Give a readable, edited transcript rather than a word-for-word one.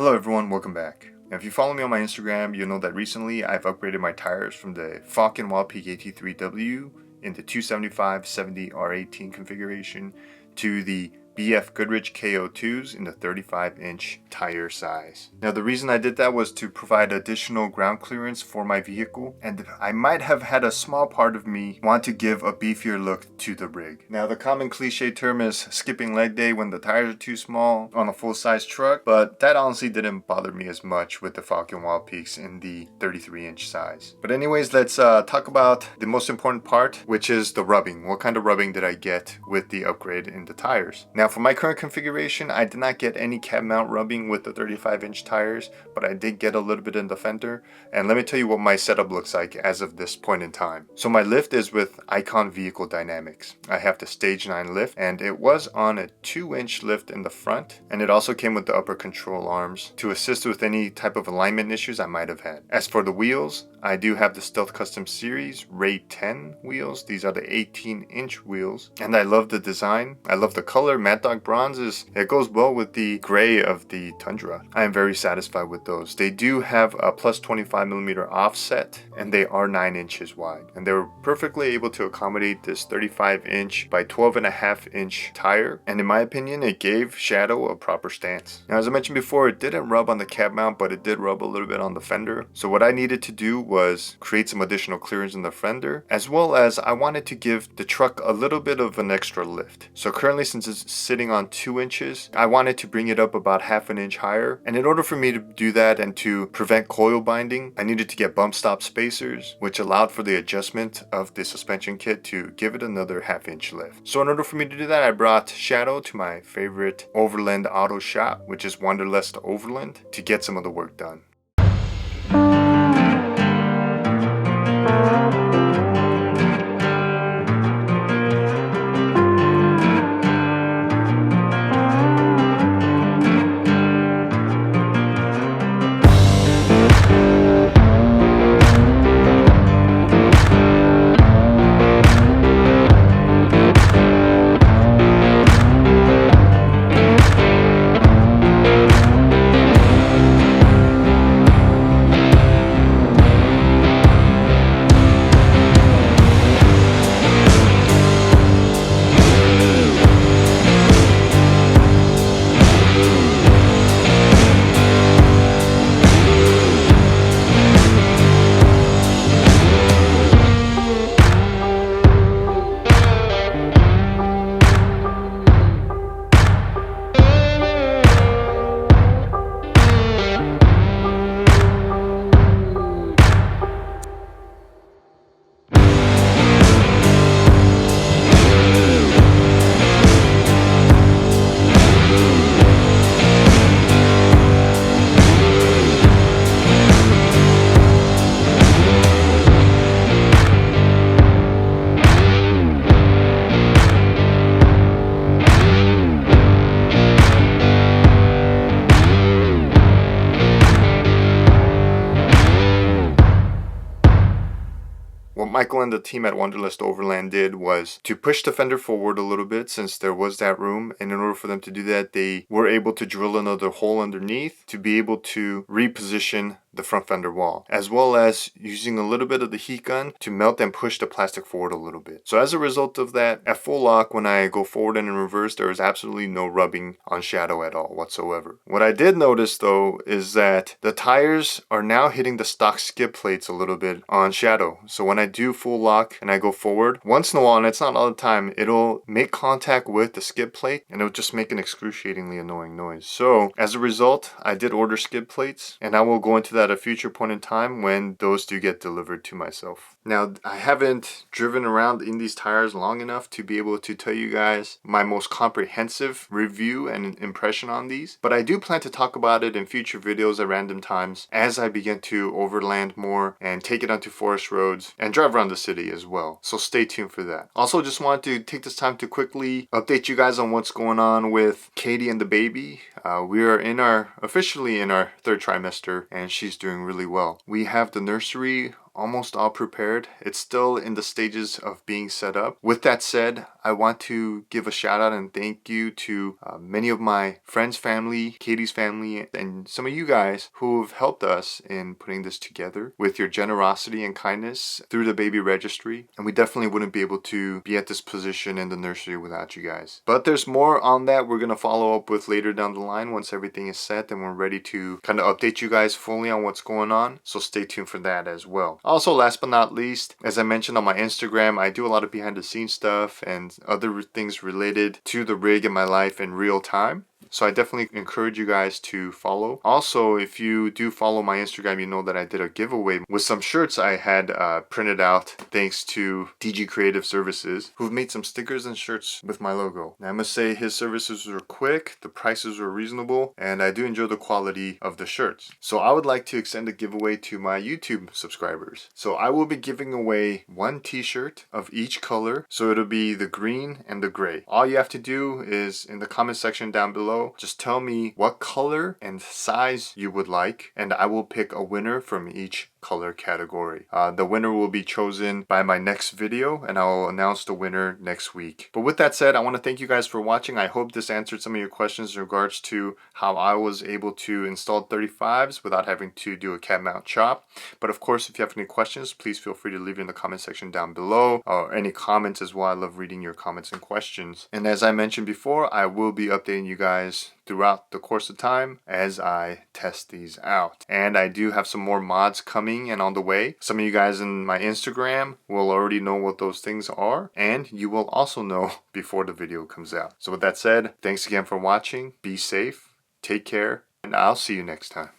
Hello everyone, welcome back. Now, if you follow me on my Instagram, you'll know that recently I've upgraded my tires from the Falcon Wild Peak AT3W in the 275/70 R18 configuration to the BF Goodrich KO2s in the 35-inch tire size. Now, the reason I did that was to provide additional ground clearance for my vehicle, and I might have had a small part of me want to give a beefier look to the rig. Now, the common cliche term is skipping leg day when the tires are too small on a full-size truck, but that honestly didn't bother me as much with the Falcon Wild Peaks in the 33-inch size. But anyways, let's talk about the most important part, which is the rubbing. What kind of rubbing did I get with the upgrade in the tires? Now, for my current configuration, I did not get any cab mount rubbing with the 35-inch tires, but I did get a little bit in the fender. And let me tell you what my setup looks like as of this point in time. So my lift is with Icon Vehicle Dynamics. I have the Stage 9 lift, and it was on a 2-inch lift in the front, and it also came with the upper control arms to assist with any type of alignment issues I might have had. As for the wheels, I do have the Stealth Custom Series Ray 10 wheels. These are the 18-inch wheels, and I love the design. I love the color. Matte Dark Bronze it goes well with the gray of the Tundra. I am very satisfied with those. They do have a plus 25mm offset, and they are 9 inches wide, and they were perfectly able to accommodate this 35-inch by 12.5-inch tire, and in my opinion, it gave Shadow a proper stance. Now, as I mentioned before, it didn't rub on the cab mount, but it did rub a little bit on the fender. So what I needed to do was create some additional clearance in the fender, as well as I wanted to give the truck a little bit of an extra lift. So currently, since it's sitting on 2 inches, I wanted to bring it up about half an inch higher, and in order for me to do that and to prevent coil binding, I needed to get bump stop spacers, which allowed for the adjustment of the suspension kit to give it another half-inch lift. So in order for me to do that, I brought Shadow to my favorite Overland auto shop, which is Wanderlust Overland, to get some of the work done. What Michael and the team at Wanderlust Overland did was to push the fender forward a little bit, since there was that room, and in order for them to do that, they were able to drill another hole underneath to be able to reposition the front fender wall, as well as using a little bit of the heat gun to melt and push the plastic forward a little bit. So as a result of that, at full lock, when I go forward and in reverse, there is absolutely no rubbing on Shadow at all whatsoever. What I did notice though is that the tires are now hitting the stock skid plates a little bit on Shadow. So when I do full lock and I go forward, once in a while, and it's not all the time, it'll make contact with the skid plate and it'll just make an excruciatingly annoying noise. So as a result, I did order skid plates, and I will go into that at a future point in time when those do get delivered to myself. Now, I haven't driven around in these tires long enough to be able to tell you guys my most comprehensive review and impression on these, but I do plan to talk about it in future videos at random times as I begin to overland more and take it onto forest roads and drive around the city as well. So stay tuned for that. Also, just wanted to take this time to quickly update you guys on what's going on with Katie and the baby. We are officially in our third trimester, and she's doing really well. We have the nursery almost all prepared. It's still in the stages of being set up. With that said, I want to give a shout out and thank you to many of my friends, family, Katie's family, and some of you guys who have helped us in putting this together with your generosity and kindness through the baby registry. And we definitely wouldn't be able to be at this position in the nursery without you guys. But there's more on that we're going to follow up with later down the line once everything is set and we're ready to kind of update you guys fully on what's going on. So stay tuned for that as well. Also, last but not least, as I mentioned on my Instagram, I do a lot of behind the scenes stuff and other things related to the rig in my life in real time. So I definitely encourage you guys to follow. Also, if you do follow my Instagram, you know that I did a giveaway with some shirts I had printed out thanks to DG Creative Services, who've made some stickers and shirts with my logo. Now, I must say his services were quick, the prices were reasonable, and I do enjoy the quality of the shirts. So I would like to extend a giveaway to my YouTube subscribers. So I will be giving away one t-shirt of each color. So it'll be the green and the gray. All you have to do is in the comment section down below, just tell me what color and size you would like, and I will pick a winner from each color category. The winner will be chosen by my next video, and I'll announce the winner next week. But with that said, I want to thank you guys for watching. I hope this answered some of your questions in regards to how I was able to install 35s without having to do a cab mount chop. But of course, if you have any questions, please feel free to leave it in the comment section down below, or any comments as well. I love reading your comments and questions. And as I mentioned before, I will be updating you guys throughout the course of time as I test these out. And I do have some more mods coming and on the way. Some of you guys in my Instagram will already know what those things are, and you will also know before the video comes out. So with that said, thanks again for watching. Be safe, take care, and I'll see you next time.